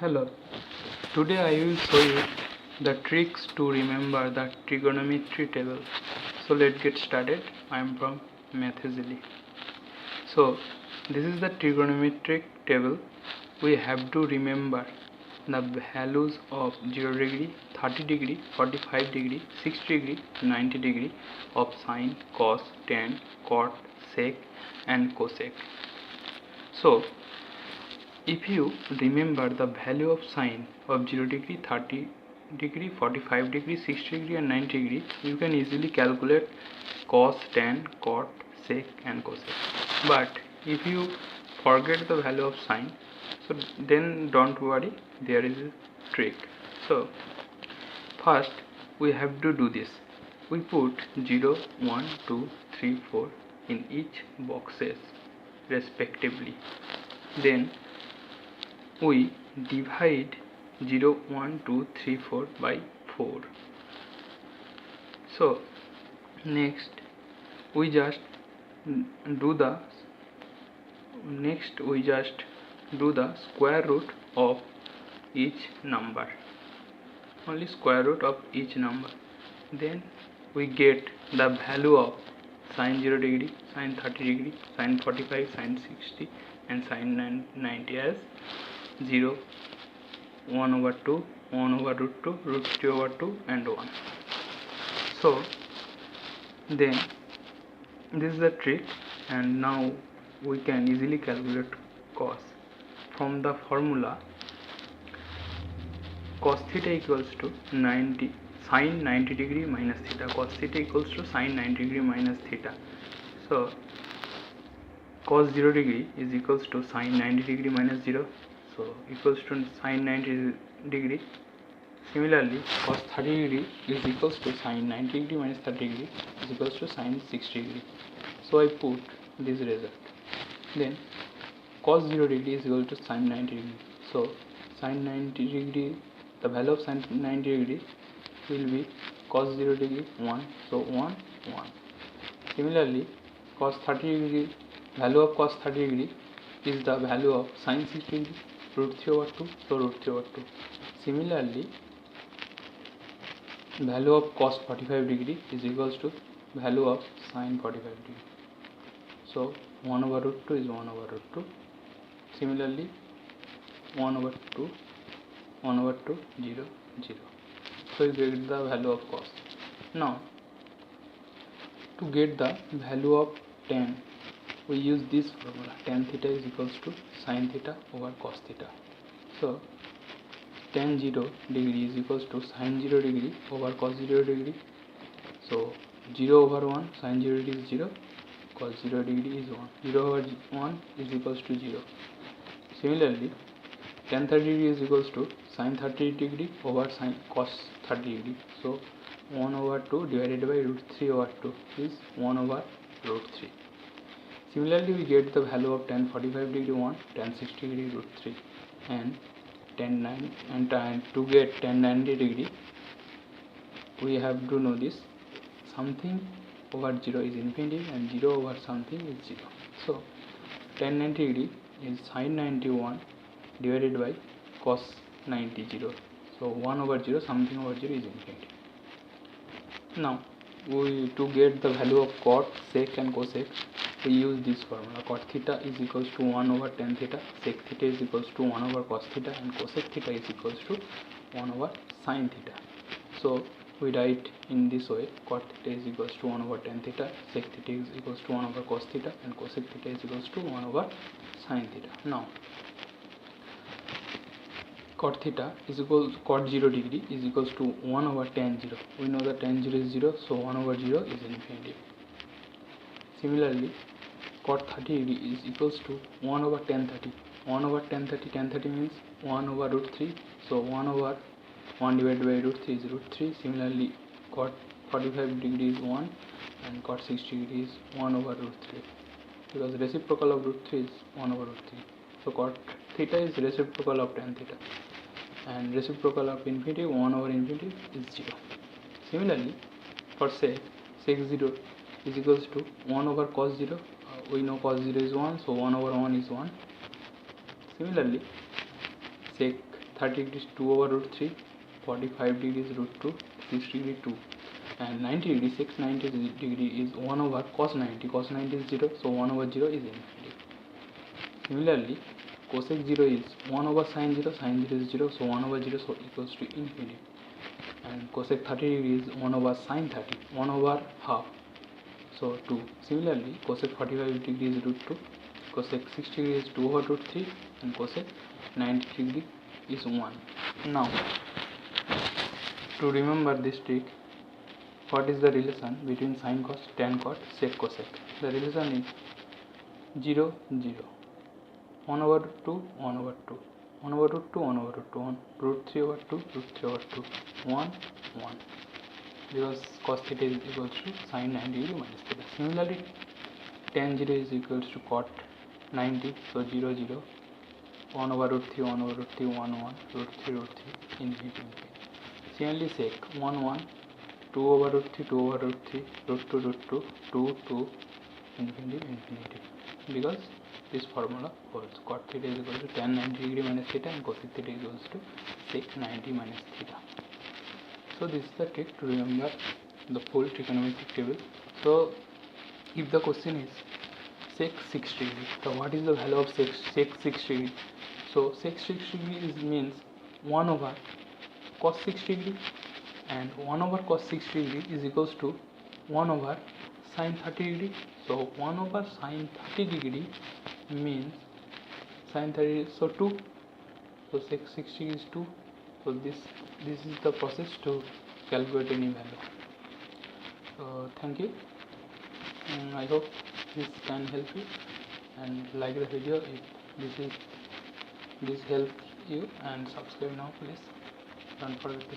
Hello, today I will show you the tricks to remember the trigonometry table. So let's get started. I am from Mathezily. So this is the trigonometric table. We have to remember the values of 0 degree, 30 degree, 45 degree, 60 degree, 90 degree of sine, cos, tan, cot, sec and cosec. So if you remember the value of sine of 0 degree, 30 degree, 45 degree, 60 degree and 90 degree, you can easily calculate cos, tan, cot, sec and cosec. But if you forget the value of sine, so then don't worry, there is a trick. So first we have to do this. We put 0, 1, 2, 3, 4 in each boxes respectively. Then we divide 0, 1, 2, 3, 4 by 4. So next we just do the square root of each number, only square root of each number. Then we get the value of sine 0 degree, sine 30 degree, sine 45, sine 60 and sine 90 as 0, 1 over 2, 1 over root 2, root 3 over 2 and 1. So then this is the trick, and now we can easily calculate cos. From the formula, cos theta equals to 90 sine 90 degree minus theta. Cos theta equals to sine 90 degree minus theta. So cos 0 degree is equals to sine 90 degree minus 0, so equals to sine 90 degree. Similarly, cos 30 degree is equals to sine 90 degree minus 30 degree is equals to sine 60 degree. So I put this result. Then cos 0 degree is equal to sine 90 degree. So sine 90 degree, the value of sine 90 degree will be cos 0 degree 1. So 1, 1. Similarly, cos 30 degree, value of cos 30 degree is the value of sine 60 degree, root 3 over 2. So root 3 over 2. Similarly, value of cos 45 degree is equals to value of sine 45 degree. So 1 over root 2 is 1 over root 2. Similarly, 1 over 2, 1 over 2, 0, 0. So you get the value of cos. Now to get the value of tan, we use this formula. Tan theta is equals to sine theta over cos theta. So tan 0 degree is equals to sine 0 degree over cos 0 degree. So 0 over 1, sine 0 degree is 0, cos 0 degree is 1. 0 over 1 is equals to 0. Similarly, tan 30 degree is equals to sine 30 degree over sine cos 30 degree. So 1 over 2 divided by root 3 over 2 is 1 over root 3. Similarly, we get the value of tan 45 degree 1, tan 60 degree root 3 and tan 9, and to get tan 90 degree we have to know this: something over 0 is infinity and 0 over something is 0. So tan 90 degree is sine 91 divided by cos 90 0. So 1 over 0, something over 0 is infinity. Now to get the value of cot, sec and cosec, we use this formula. Cot theta is equals to 1 over tan theta, sec theta is equals to 1 over cos theta and cosec theta is equals to 1 over sin theta. So we write in this way: cot theta is equals to 1 over tan theta, sec theta is equals to 1 over cos theta and cosec theta is equals to 1 over sin theta. Now cot theta is equals cot 0 degree is equals to 1 over tan 0. We know that tan 0 is 0, so 1 over 0 is infinity. Similarly, cot 30 degree is equals to 1 over tan 30. 1 over tan 30, tan 30 means 1 over root 3, so 1 over 1 divided by root 3 is root 3. Similarly, cot 45 degree is 1 and cot 60 degree is 1 over root 3, because reciprocal of root 3 is 1 over root 3. So cot theta is reciprocal of tan theta, and reciprocal of infinity, 1 over infinity, is 0. Similarly, for sec 0 is equals to 1 over cos 0. We know cos 0 is 1, so 1 over 1 is 1. Similarly, sec 30 degrees 2 over root 3, 45 degrees root 2, 60 degree 2, and 90 degree 690 degree is 1 over cos 90. Cos 90 is 0, so 1 over 0 is infinity. Similarly, cosec 0 is 1 over sin 0, sin 0 is 0, so 1 over 0 so equals to infinity. And cosec 30 degree is 1 over sin 30, 1 over half, so 2. Similarly, cosec 45 degree is root 2, cosec 60 degree is 2 over root 3, and cosec 90 degree is 1. Now, to remember this trick, what is the relation between sin cos, tan cot, sec cosec? The relation is 0, 0, 1 over 2, 1 over 2, 1 over root 2, 1 over root 2, 1, root 3 over 2, root 3 over 2, 1, 1, because cos theta is equals to sin 90 degree minus theta. Similarly, tan 0 is equals to cot 90, so 0, 0, 1 over root 3, 1 over root 3, 1, 1, root 3, infinity. Similarly, sec 1, 1, 2 over root 3, 2 over root 3, root 2, root 2, 2, 2, infinity, because this formula holds. Cot theta is equal to tan 90 degree minus theta, and cosec theta is equals to sec 90 minus theta. So this is the trick to remember the full trigonometric table. So if the question is sec 60 degree, so what is the value of sec 60 degree? So sec 60 degree means 1 over cos 60 degree, and 1 over cos 60 degree is equals to 1 over sin 30 degree. So 1 over sin 30 degree means sin 30, so 2, so sec 60 is 2. So this is the process to calculate any value. So thank you, and I hope this can help you, and like the video if this helps you, and subscribe now please. Don't forget to